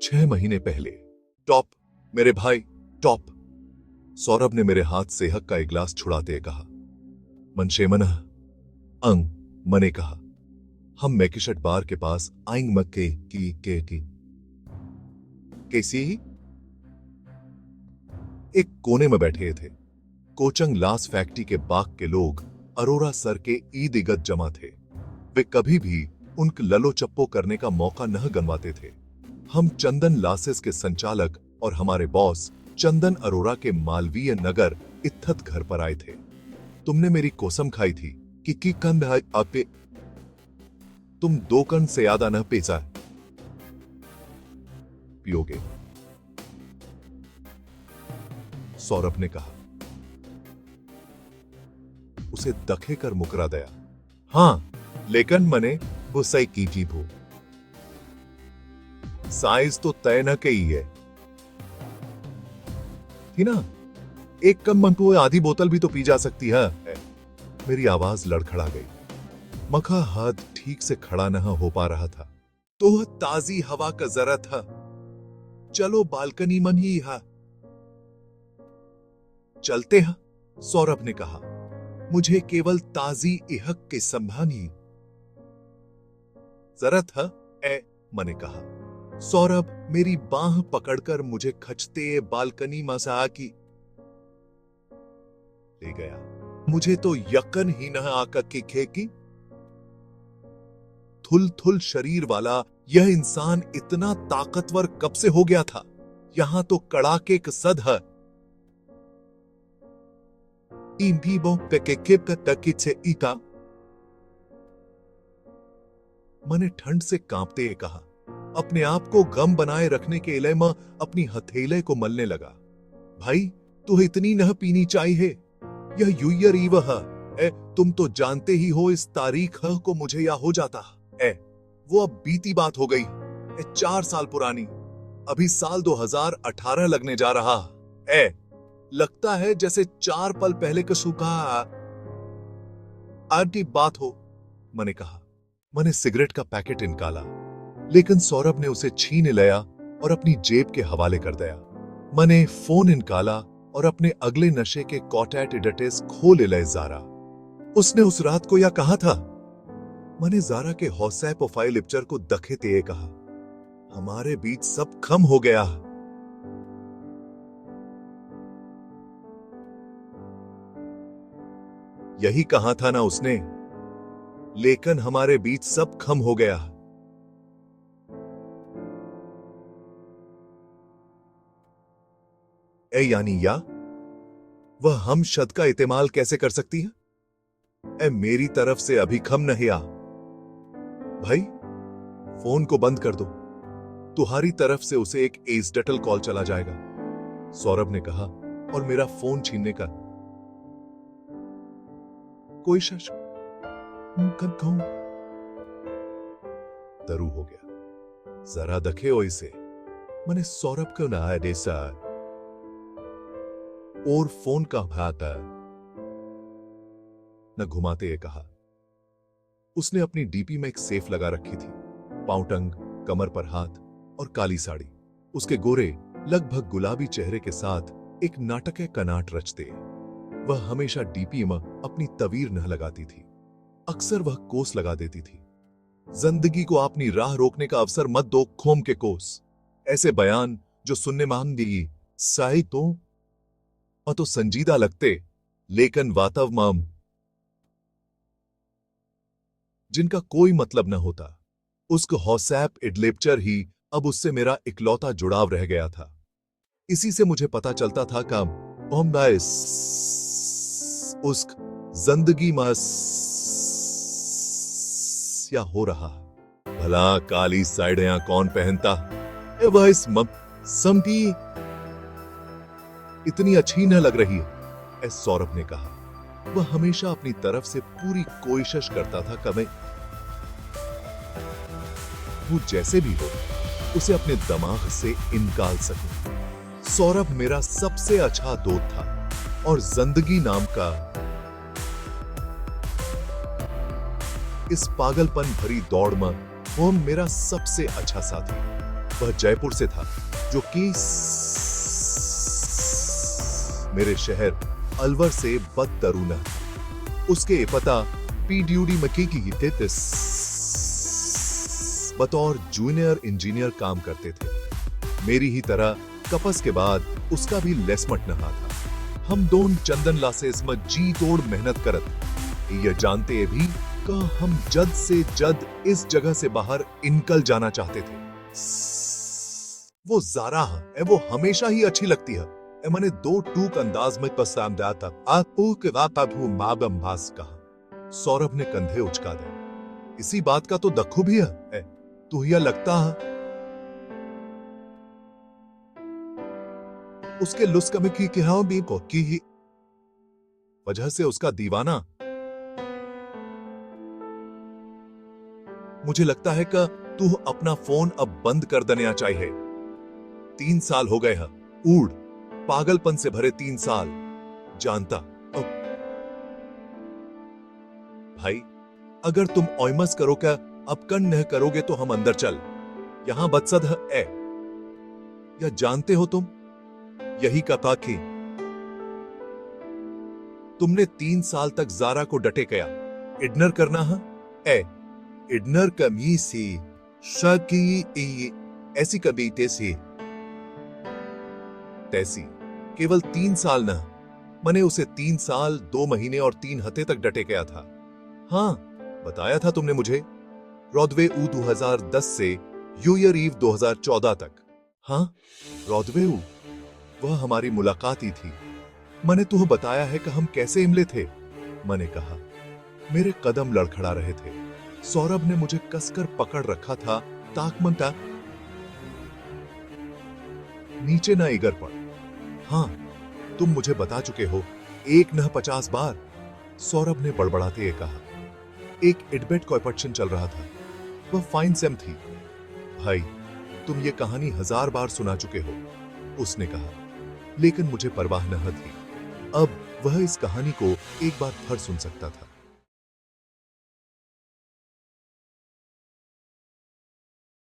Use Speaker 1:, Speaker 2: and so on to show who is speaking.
Speaker 1: 6 महीने पहले। टॉप, मेरे भाई, टॉप। सौरभ ने मेरे हाथ से हक का एक गिलास छुड़ाते कहा। मनशेमन अंग, मने कहा। हम मैकिशट बार के पास आइंग मक्के की कैसी ही एक कोने में बैठे थे। कोचंग लास फैक्ट्री के बाग के लोग अरोरा सर के ईद इगत जमा थे। वे कभी भी उन ललो चप्पो करने का मौका न गंवाते थे। हम चंदन लासेस के संचालक और हमारे बॉस चंदन अरोरा के मालवीय नगर इत्थत घर पर आए थे। तुमने मेरी कसम खाई थी कि कंध आपे तुम 2 कण से ज्यादा न पेचा पियोगे, सौरभ ने कहा। उसे दखे कर मुकरा दया। हाँ, लेकिन मने वो सही की जीप हो। साइज तो तय न कही है थी ना। एक कम मन को आधी बोतल भी तो पी जा सकती है। मेरी आवाज लड़खड़ा गई। मखा हाथ ठीक से खड़ा न हो पा रहा था। तो ताजी हवा का जरा था। चलो बालकनी मन ही है। चलते हैं, सौरभ ने कहा। मुझे केवल ताजी इहक के संभानी जरूरत है, मैंने कहा। सौरभ मेरी बाह पकड़कर मुझे खचते बालकनी मसा की ले गया। मुझे तो यकन ही न आकर के खेकी। थुल थुल शरीर वाला यह इंसान इतना ताकतवर कब से हो गया था। यहां तो कड़ाके का सद है। मैंने ठंड से कांपते कहा। अपने आप को गम बनाए रखने के लिए मैं अपनी हथेले को मलने लगा। भाई, तू इतनी न पीनी चाहिए। यह यूयर ईव है। तुम तो जानते ही हो इस तारीख को मुझे या हो जाता है। वो अब बीती बात हो गई। 4 साल पुरानी। अभी साल 2018 लगने जा रहा है। लगता है जैसे 4 पल पहले का सूखा आंटी बात हो, मैंने कहा। मैंने सिगरेट का पैकेट निकाला, लेकिन सौरभ ने उसे छीन लिया और अपनी जेब के हवाले कर दिया। मैंने फोन निकाला और अपने अगले नशे के कॉन्टैक्ट डिटेल्स खोल ले जारा। उसने उस रात को या कहा था। मैंने जारा के हौसला प्रोफाइल पिक्चर को दखे ते कहा। हमारे बीच सब खम हो गया। यही कहा था ना उसने, लेकिन हमारे बीच सब खम हो गया। यानी या वह हम शब्द का इस्तेमाल कैसे कर सकती है? मेरी तरफ से अभी खम नहीं आ। भाई, फोन को बंद कर दो। तुम्हारी तरफ से उसे एक एसडटल कॉल चला जाएगा, सौरभ ने कहा और मेरा फोन छीनने का कोई शश दरू हो गया। जरा दखे हो इसे। मैंने सौरभ को ना देसा और फोन का भाता न घुमाते कहा। उसने अपनी डीपी में एक सेफ लगा रखी थी। पाउटंग, कमर पर हाथ और काली साड़ी। उसके गोरे लगभग गुलाबी चेहरे के साथ एक नाटक कनाट रचते। वह हमेशा डीपी में अपनी तवीर न लगाती थी। अक्सर वह कोस लगा देती थी। जिंदगी को अपनी राह रोकने का अवसर मत दो, खोम के कोस। ऐसे बयान जो सुनने मांग दी साई तो संजीदा लगते, लेकिन वातव माम जिनका कोई मतलब न होता। उसको हौसैप इडलेप्चर ही अब उससे मेरा इकलौता जुड़ाव रह गया था। इसी से मुझे पता चलता था काम उस्क जिंदगी में क्या हो रहा। भला काली साड़ियां कौन पहनता? वह इस समटी इतनी अच्छी न लग रही है, सौरभ ने कहा। वह हमेशा अपनी तरफ से पूरी कोशिश करता था कभी वो जैसे भी हो उसे अपने दिमाग से निकाल सके। सौरभ मेरा सबसे अच्छा दोस्त था और जिंदगी नाम का इस पागलपन भरी दौड़ में वो मेरा सबसे अच्छा साथी। वह जयपुर से था, जो कि मेरे शहर अलवर से बदतरून है। उसके पता पीडीयूडी मक्की की ही थे, बतौर जूनियर इंजीनियर काम करते थे। मेरी ही तरह कपस के बाद उसका भी लेसमट नहा था। हम दोन चंदन लासेस में जी तोड़ मेहनत करत ये जानते भी कि हम जद से जद इस जगह से बाहर निकल जाना चाहते थे। वो जारा है, वो हमेशा ही अच्छी लगती है। मैंने दो टूक अंदाज में पसंद आता आपू के वापू माबम भास कहा। सौरभ ने कंधे उचका दे। इसी बात का तो दखू भी है। तू यह लगता है उसके लुस्क में की ही वजह से उसका दीवाना। मुझे लगता है कि तू अपना फोन अब बंद कर देना चाहिए। 3 साल हो गए हैं ऊड़ पागलपन से भरे 3 साल। जानता भाई, अगर तुम ओयमस करो क्या अब कन नहीं करोगे तो हम अंदर चल। यहां बदसद है या जानते हो तुम यही का ताकि तुमने 3 साल तक जारा को डटे गया इडनर करना है। इडनर कमी सी शकी ऐसी कभी तैसी तैसी केवल 3 साल न, मैंने उसे 3 साल 2 महीने और 3 हफ्ते तक डटे गया था। हाँ, बताया था तुमने मुझे। रॉडवे ऊ 2010 से न्यू ईयर ईव 2014 तक। हाँ, रॉडवे ऊ, वह हमारी मुलाकात ही थी। मैंने तुम्हें बताया है कि हम कैसे इमले थे। मैंने कहा। मेरे कदम लड़खड़ा रहे थे। सौरभ ने मुझे कसकर पकड़ रखा था। ताकमंता नीचे ना इगर पड़। हाँ, तुम मुझे बता चुके हो 1 न 50 बार, सौरभ ने बड़बड़ाते हुए कहा। एक एडबेट कॉम्पिटिशन चल रहा था। वह फाइन सेम थी। भाई, तुम ये कहानी 1000 बार सुना चुके हो, उसने कहा। लेकिन मुझे परवाह न थी। अब वह इस कहानी को एक बार फिर सुन सकता था।